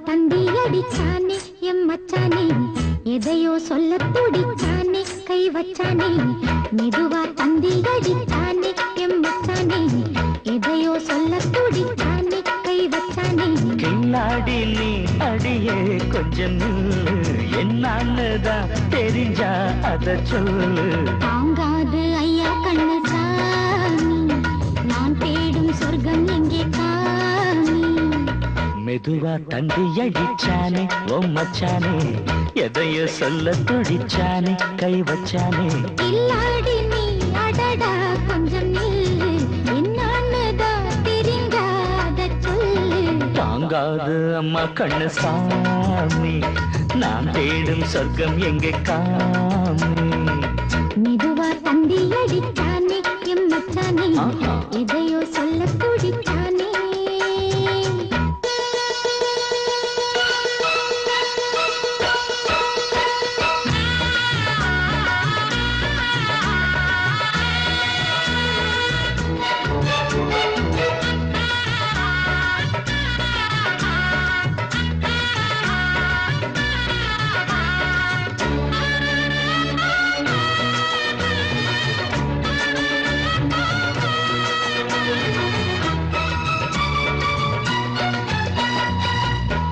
தந்தி அடிச்சானே M மச்சானே எதையோ சொல்ல துடிச்சானே கை வச்சானே மெதுவா தந்தி அடிச்சானே எம் மச்சானே எதையோ சொல்ல துடிச்சானே கை வச்சானே கில்லாடி நீ அடியே கொஞ்சம் என்னதான் தெரிஞ்சா அத சொல்லு தாங்காது ஐயா கண்ணு சாமி நான் தேடும் சொர்க்கம் எங்கே காமி மெதுவா தந்தி அடிச்சானே ஓ மச்சானே எதையோ சொல்ல துடிச்சானே கை வச்சானே கில்லாடி நீ அடடா கொஞ்சம் நில்லு என்னன்னுதான் தெரிஞ்சாத சொல்லு தாங்காது அம்மா கண்ணு சாமி நான் தேடும் சொர்க்கம் எங்கே காமி மெதுவா தந்தி அடிச்சானே எம் மச்சானே எதையோ சொல்ல துடிச்சானே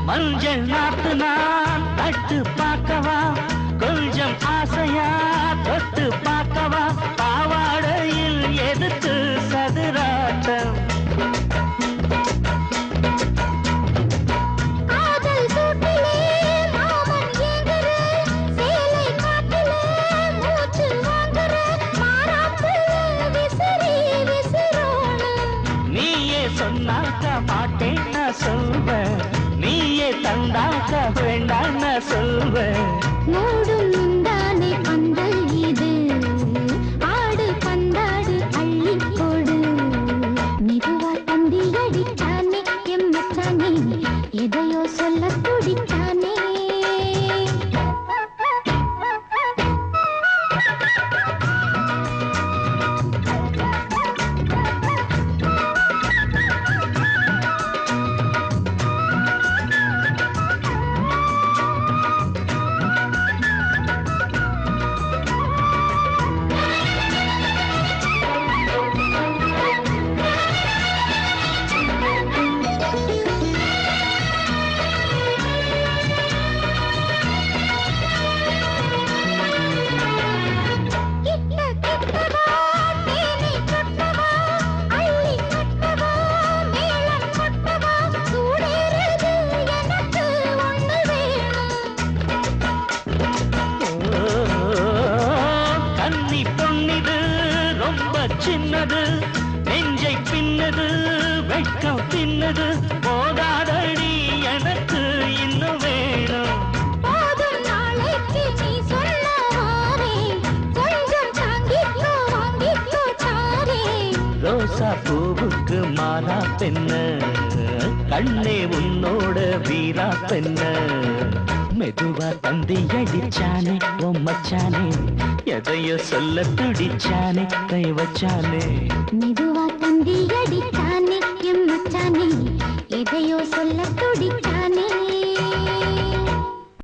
மஞ்சள் நாத்து நான் தட்டு பார்க்கவா கொஞ்சம் ஆசையா தொட்டு பார்க்கவா பாவாடையில் எதுக்கு சதுராட்டம் காதல் சூட்டிலே மாமன் ஏங்குற சேலை காட்டிலே மூச்சு வாங்குற மாறாப்பு விசிறி விசிறோடு நீயே சொன்னாக்க மாட்டேன் நான் சொல்வேன் நீயே தந்தாக்க வேண்டாம் நான் சொல்வேன் மூடும் முந்தானை பந்தல் இது ஆடு பந்தாடு அள்ளிக்கோடு மெதுவா தந்தி அடிச்சானே எம் மச்சானே எதையோ சொல்ல துடிச்சானே சின்னது நெஞ்சை பின்னது வெட்கம் தின்னது போதாதடி எனக்கு இன்னும் வேணும் போதும் நாளைக்கு நீ சொன்னாரே கொஞ்சம் தாங்கிக்கோ வாங்கிக்கோ தாரே ரோசா பூவுக்கு மாலா பெண்ண கண்ணே உன்னோட வீரா பெண்ண மெதுவா தந்தி அடிச்சானே ஓ மச்சானே எதையோ சொல்ல துடிச்சானே கை வச்சானே மெதுவா தந்தி அடிச்சானே எம் மச்சானே எதையோ சொல்ல துடிச்சானே